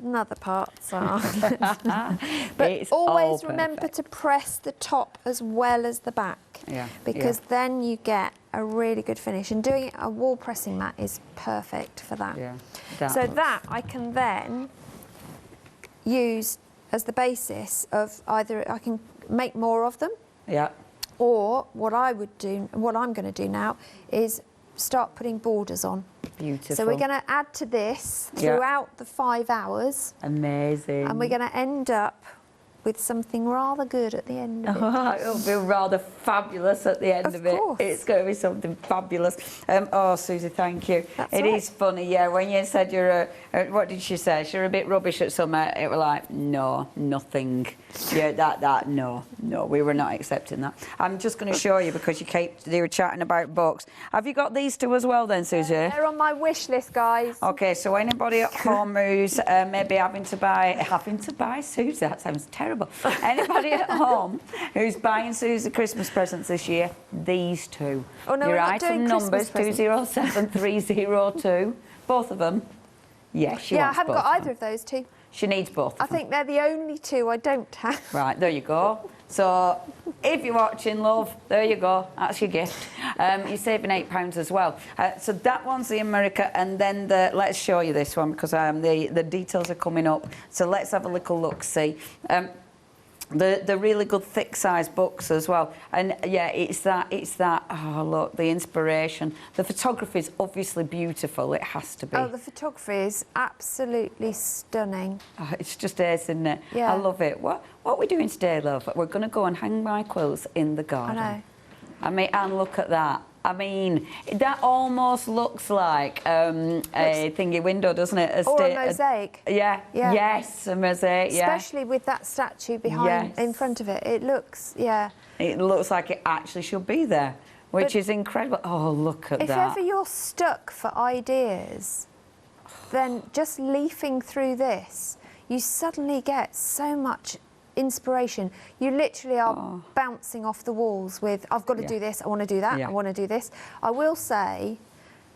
another parts are. But It's always all remember perfect. to press the top as well as the back. Yeah, Because then you get a really good finish. And doing a wall pressing mat is perfect for that. Yeah. So that I can then use as the basis of either I can make more of them. Yeah. Or what I would do, what I'm going to do now is start putting borders on. Beautiful. So we're going to add to this throughout the 5 hours. Amazing. And we're going to end up with something rather good at the end of it. It'll be rather fabulous at the end of it. course. It's going to be something fabulous. Oh, Suzie, thank you. That's It right. is funny, yeah. When you said you're what did she say? You're a bit rubbish at summer. It was like, no, nothing. Yeah, no, we were not accepting that. I'm just going to show you because they were chatting about books. Have you got these two as well then, Suzie? They're on my wish list, guys. Okay, so anybody at home who's maybe having to buy Suzie, that sounds terrible. Anybody at home who's buying Suzie Christmas presents this year, these two. Oh, no, your we're not item doing numbers Christmas 207302, both of them. Yes, she I wants haven't both got of either of those two. She needs both of I them. think they're the only two I don't have. Right, there you go. So if you're watching, love, there you go. That's your gift. You're saving £8 as well. So that one's the America, and then let's show you this one because the details are coming up. So let's have a little look. See. The really good thick size books as well, and yeah, it's that. Oh look, the inspiration. The photography is obviously beautiful. It has to be. Oh, the photography is absolutely stunning. Oh, it's just ace, isn't it? Yeah. I love it. What are we doing today, love? We're going to go and hang my quilts in the garden. I know. I mean, and look at that. I mean, that almost looks like a thingy window, doesn't it? Or a mosaic. Yeah. Yes, a mosaic. Yeah. Especially with that statue behind, in front of it. It looks, It looks like it actually should be there, which is incredible. Oh, look at that. If ever you're stuck for ideas, then just leafing through this, you suddenly get so much inspiration. You literally are bouncing off the walls with, I've got to do this, I want to do that, I want to do this. I will say,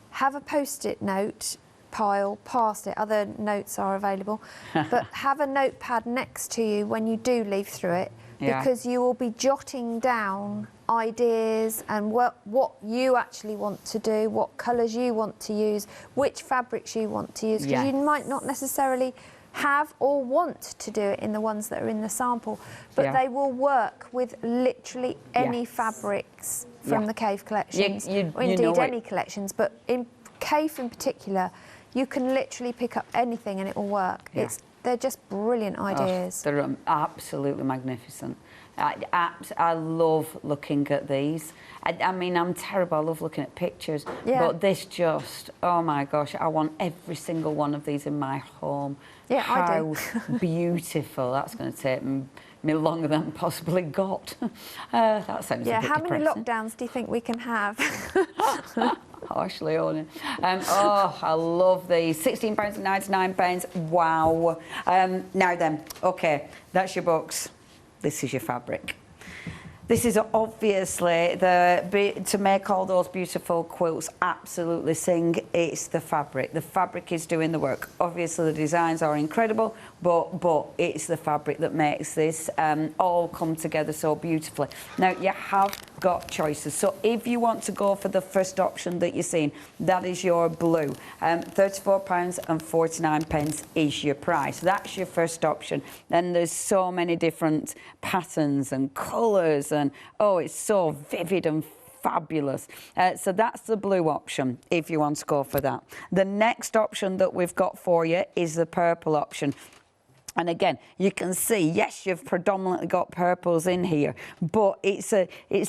have a post-it note pile past it. Other notes are available. But have a notepad next to you when you do leaf through it, because you will be jotting down ideas and what you actually want to do, what colours you want to use, which fabrics you want to use, because you might not necessarily have or want to do it in the ones that are in the sample, but they will work with literally any fabrics from the Kaffe collections, or indeed any collections, but in Kaffe in particular, you can literally pick up anything and it will work. They're just brilliant ideas. They're absolutely magnificent. I love looking at these. I mean, I'm terrible. I love looking at pictures. Yeah. But this just, oh my gosh, I want every single one of these in my home. Yeah, I do. How beautiful. That's going to take me longer than possibly got. That sounds a bit how many depressing. lockdowns do you think we can have? Harshly on it. Oh, I love these. £16.99. Wow. Now then, okay, that's your books. This is your fabric. This is obviously to make all those beautiful quilts absolutely sing. It's the fabric. The fabric is doing the work. Obviously, the designs are incredible, but it's the fabric that makes this all come together so beautifully. Now, you have got choices. So if you want to go for the first option that you're seeing, that is your blue. £34.49 is your price. That's your first option. Then there's so many different patterns and colours, and oh, it's so vivid and fabulous. So that's the blue option if you want to go for that. The next option that we've got for you is the purple option. And again, you can see, yes, you've predominantly got purples in here, but it's a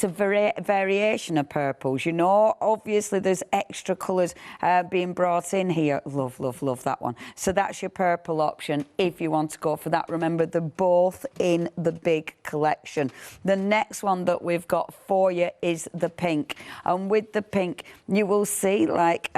variation of purples, you know. Obviously, there's extra colours being brought in here. Love, love, love that one. So that's your purple option if you want to go for that. Remember, they're both in the big collection. The next one that we've got for you is the pink. And with the pink, you will see, like,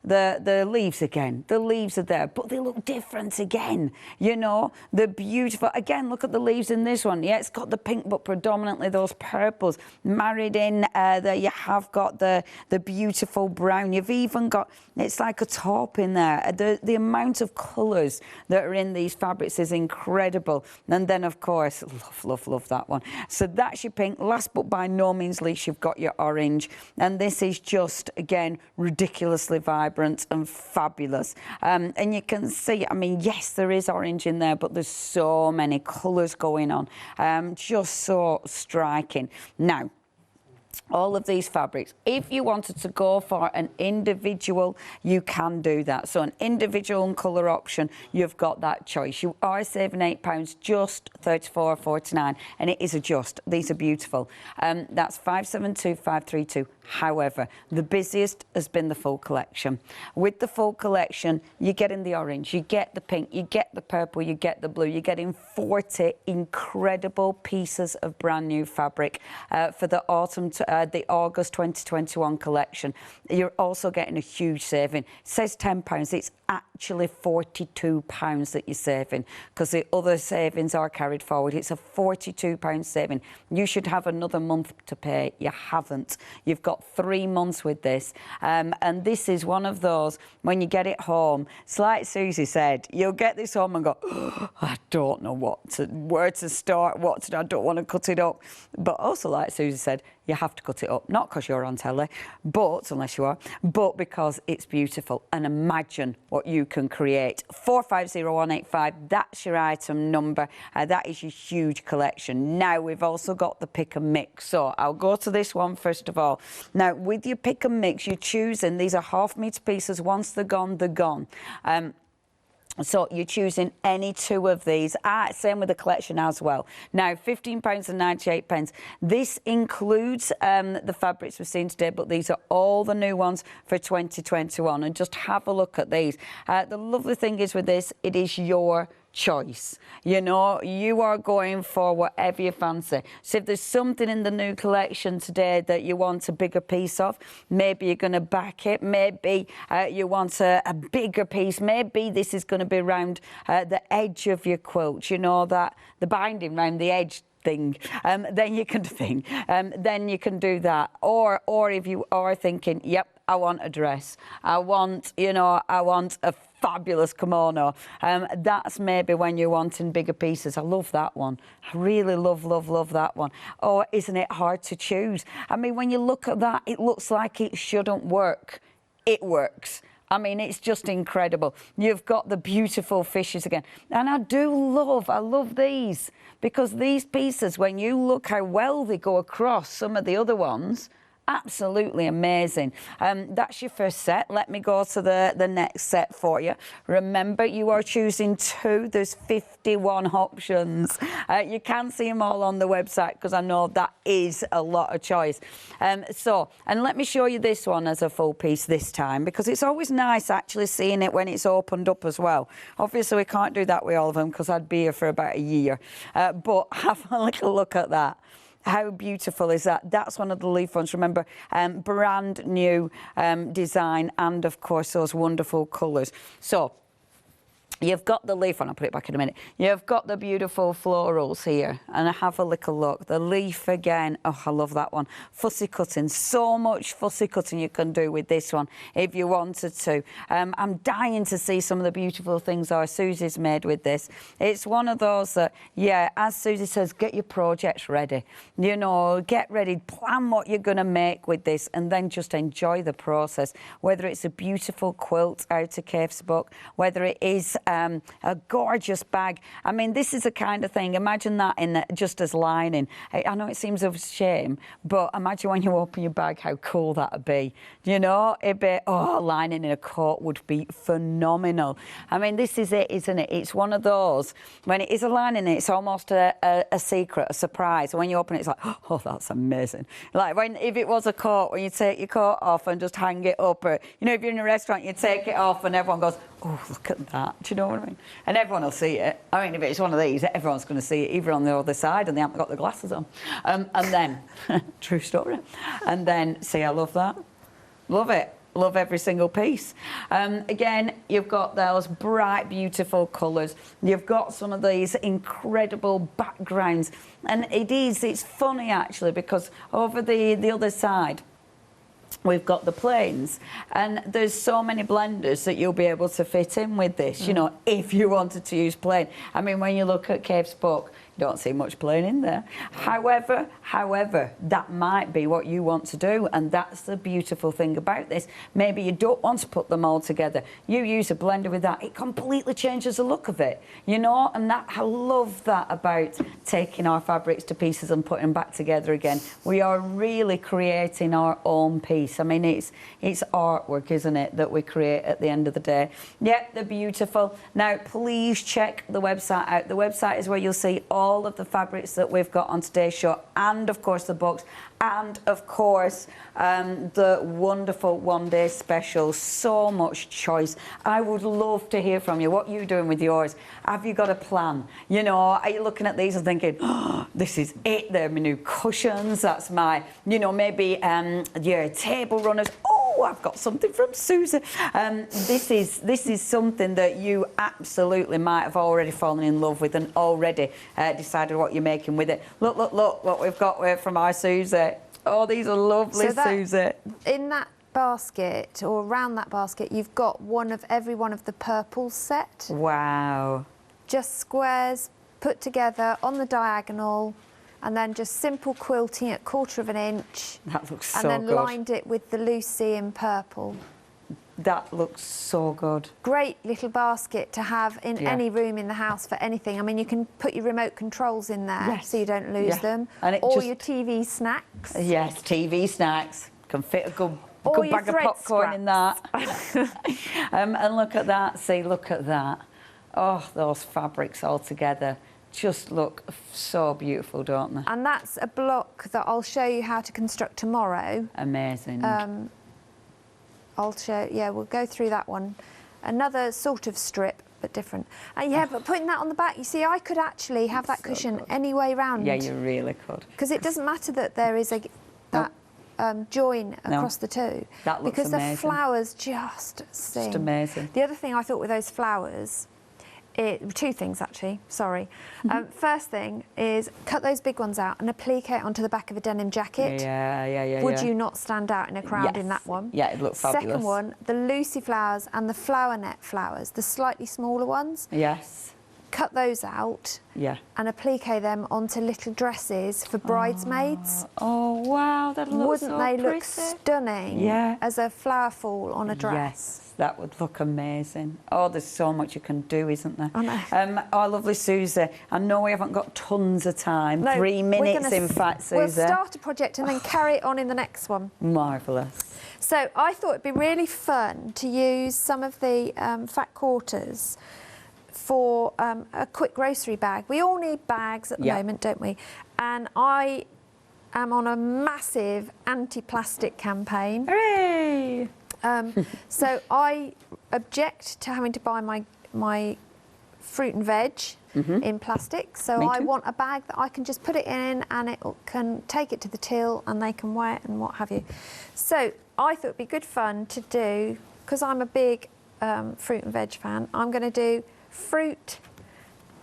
the leaves again. The leaves are there, but they look different again. You know, they're beautiful. Again, look at the leaves in this one. Yeah, it's got the pink, but predominantly those purples. Married in there, you have got the beautiful brown. You've even got, it's like a taupe in there. The amount of colours that are in these fabrics is incredible. And then, of course, love, love, love that one. So that's your pink. Last but by no means least, you've got your orange. And this is just, again, ridiculously vibrant and fabulous. And you can see, I mean, yes, there is orange in there, but there's so many colours going on. Just so striking. Now, all of these fabrics, if you wanted to go for an individual, you can do that. So an individual and colour option, you've got that choice. You are saving £8, just $34.49, and it is a just. These are beautiful. That's 572,532. However, the busiest has been the full collection. With the full collection, you're getting the orange, you get the pink, you get the purple, you get the blue. You're getting 40 incredible pieces of brand new fabric for the the August 2021 collection. You're also getting a huge saving. It says £10. It's actually £42 that you're saving, because the other savings are carried forward. It's a £42 saving. You should have another month to pay. You haven't. You've got 3 months with this, and this is one of those, when you get it home, it's like Suzie said, you'll get this home and go, oh, I don't know where to start, what to do. I don't want to cut it up. But also, like Suzie said, you have to cut it up, not because you're on telly, but unless you are, but because it's beautiful. And imagine what you can create. 450185, that's your item number. That is your huge collection. Now, we've also got the pick and mix. So I'll go to this one first of all. Now, with your pick and mix, you're choosing, these are half-metre pieces. Once they're gone, they're gone. So you're choosing any two of these. Same with the collection as well. Now, £15.98. This includes the fabrics we've seen today, but these are all the new ones for 2021. And just have a look at these. The lovely thing is with this, it is your choice. You know, you are going for whatever you fancy. So if there's something in the new collection today that you want a bigger piece of, maybe you're going to back it. Maybe you want a bigger piece. Maybe this is going to be around the edge of your quilt, you know, that the binding around the edge thing, then you can do that. Or if you are thinking, yep, I want a dress, I want a fabulous kimono, that's maybe when you're wanting bigger pieces. I love that one. I really love that one. Oh, isn't it hard to choose? I mean, when you look at that, it looks like it shouldn't work. It works. I mean, it's just incredible. You've got the beautiful fishes again. And I love these, because these pieces, when you look how well they go across some of the other ones, Absolutely amazing. That's your first set. Let me go to the next set for you. Remember, you are choosing 2. There's 51 options. You can see them all on the website because I know that is a lot of choice. And let me show you this one as a full piece this time, because it's always nice actually seeing it when it's opened up as well. Obviously, we can't do that with all of them because I'd be here for about a year. But have a little look at that. How beautiful is that? That's one of the leaf ones. Remember, brand new design and, of course, those wonderful colours. So you've got the leaf one. I'll put it back in a minute. You've got the beautiful florals here. And have a little look. The leaf again. Oh, I love that one. Fussy cutting. So much fussy cutting you can do with this one if you wanted to. I'm dying to see some of the beautiful things our Susie's made with this. It's one of those that, yeah, as Suzie says, get your projects ready. You know, get ready. Plan what you're going to make with this and then just enjoy the process. Whether it's a beautiful quilt out of Kaffe's book, whether it is a gorgeous bag. I mean, this is the kind of thing. Imagine that in just as lining. I know it seems a shame, but imagine when you open your bag, how cool that would be. You know, it'd be, oh, lining in a coat would be phenomenal. I mean, this is it, isn't it? It's one of those. When it is a lining, it's almost a secret, a surprise. When you open it, it's like, oh, that's amazing. Like if it was a coat, when you take your coat off and just hang it up, or, you know, if you're in a restaurant, you take it off and everyone goes, oh, look at that. Do you know what I mean? And everyone will see it. I mean, if it's one of these, everyone's going to see it, either on the other side and they haven't got the glasses on. And then, true story. And then, see, I love that. Love it. Love every single piece. Again, you've got those bright, beautiful colours. You've got some of these incredible backgrounds. And it's funny, actually, because over the other side, we've got the planes, and there's so many blenders that you'll be able to fit in with this, you know, if you wanted to use plain. I mean, when you look at Kaffe's book, you don't see much plain in there. However, that might be what you want to do, and that's the beautiful thing about this. Maybe you don't want to put them all together. You use a blender with that, it completely changes the look of it, you know, and that, I love that about taking our fabrics to pieces and putting them back together again. We are really creating our own piece. I mean, it's artwork, isn't it, that we create at the end of the day. Yep, they're beautiful. Now, please check the website out. The website is where you'll see all of the fabrics that we've got on today's show, and of course the books, and of course the wonderful one-day specials. So much choice. I would love to hear from you. What are you doing with yours? Have you got a plan? You know, are you looking at these and thinking, oh, this is it, they're my new cushions, that's my, you know, maybe your table runners. Oh, I've got something from Suzie. This is something that you absolutely might have already fallen in love with and already decided what you're making with it. Look what we've got from our Suzie. Oh, these are lovely, Suzie. In that basket, or around that basket, you've got every one of the purple set. Wow. Just squares put together on the diagonal, and then just simple quilting at 1/4 of an inch. That looks so good. And then lined it with the Lucy in purple. That looks so good. Great little basket to have in any room in the house for anything. I mean, you can put your remote controls in there so you don't lose them. And or your TV snacks. Yes, TV snacks. Can fit a good bag of popcorn in that. And look at that. See, look at that. Oh, those fabrics all together just look so beautiful, don't they? And that's a block that I'll show you how to construct tomorrow. Amazing. I'll show, we'll go through that one. Another sort of strip, but different. But putting that on the back, you see, I could actually have that cushion any way round. Yeah, you really could. Because it doesn't matter that there is that join across the two. That looks because amazing. The flowers just sing. Just amazing. The other thing I thought with those flowers, two things actually, sorry. First thing is cut those big ones out and applique it onto the back of a denim jacket. Yeah. Would you not stand out in a crowd in that one? Yeah, it looks fabulous. Second one, the Lucy flowers and the flower net flowers, the slightly smaller ones. Yes. cut those out and applique them onto little dresses for bridesmaids. Oh wow, that looks Wouldn't so they pretty. look stunning as a flower fall on a dress? Yes, that would look amazing. Oh, there's so much you can do, isn't there? I know. Oh, lovely Suzie. I know we haven't got tons of time. No, 3 minutes, in fact, Suzie. We'll start a project and then carry it on in the next one. Marvellous. So I thought it'd be really fun to use some of the fat quarters for a quick grocery bag. We all need bags at the moment, don't we? And I am on a massive anti-plastic campaign. Hooray! So I object to having to buy my fruit and veg in plastic. So I want a bag that I can just put it in and it can take it to the till and they can wear it and what have you. So I thought it'd be good fun to do, because I'm a big fruit and veg fan, I'm going to do fruit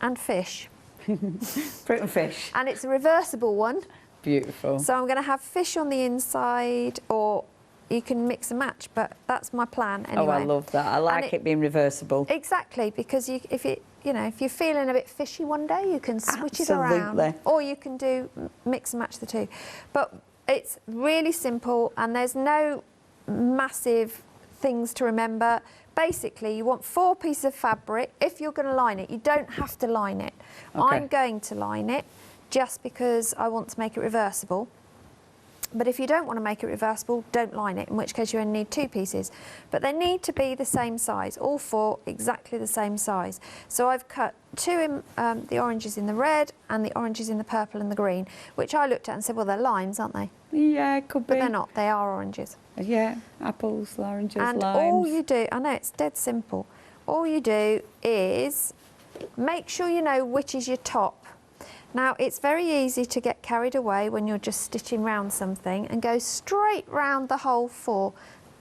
and fish. Fruit and fish. And it's a reversible one. Beautiful. So I'm going to have fish on the inside, or you can mix and match, but that's my plan anyway. Oh, I love that. I like it being reversible. Exactly, because if you're feeling a bit fishy one day, you can switch it around, or you can do mix and match the two. But it's really simple, and there's no massive things to remember. Basically, you want 4 pieces of fabric. If you're going to line it, you don't have to line it. Okay. I'm going to line it just because I want to make it reversible. But if you don't want to make it reversible, don't line it, in which case you only need 2 pieces. But they need to be the same size, all 4 exactly the same size. So I've cut 2 in the oranges in the red and the oranges in the purple and the green, which I looked at and said, well, they're limes, aren't they? Yeah, it could be. But they're not, they are oranges. Yeah, apples, oranges, and limes. all you do, I know it's dead simple, all you do is make sure you know which is your top. Now, it's very easy to get carried away when you're just stitching round something and go straight round the whole 4.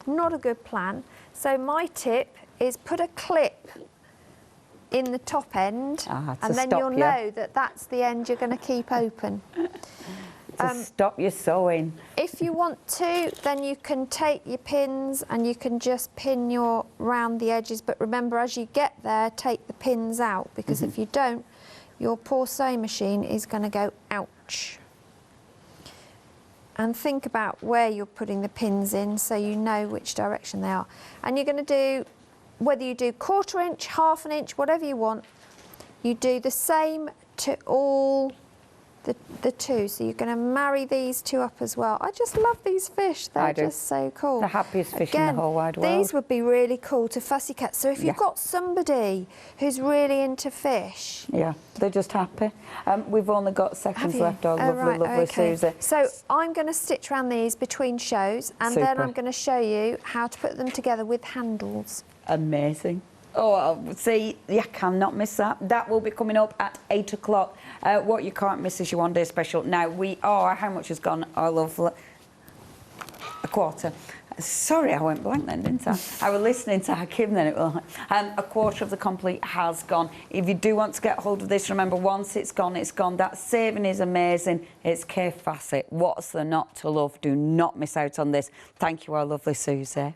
Not a good plan. So my tip is put a clip in the top end, and then you'll know that that's the end you're going to keep open. To stop your sewing. If you want to, then you can take your pins and you can just pin your round the edges. But remember, as you get there, take the pins out, because if you don't, your poor sewing machine is going to go ouch. And think about where you're putting the pins in so you know which direction they are. And you're going to do, whether you do 1/4 inch, 1/2 inch, whatever you want, you do the same to all the 2. So you're going to marry these 2 up as well. I just love these fish. They're just so cool. The happiest fish in the whole wide world. These would be really cool to fussy cut. So if you've got somebody who's really into fish. Yeah, they're just happy. We've only got seconds left, our lovely Suzie. So I'm going to stitch around these between shows, and then I'm going to show you how to put them together with handles. Amazing. Oh, see, you cannot miss that. That will be coming up at 8 o'clock. What you can't miss is your one-day special. Now, we are, how much has gone? I love a quarter. Sorry, I went blank then, didn't I? I was listening to Hakim then. It was a quarter of the complete has gone. If you do want to get hold of this, remember, once it's gone, it's gone. That saving is amazing. It's Fassett. What's there not to love? Do not miss out on this. Thank you, our lovely Suzie.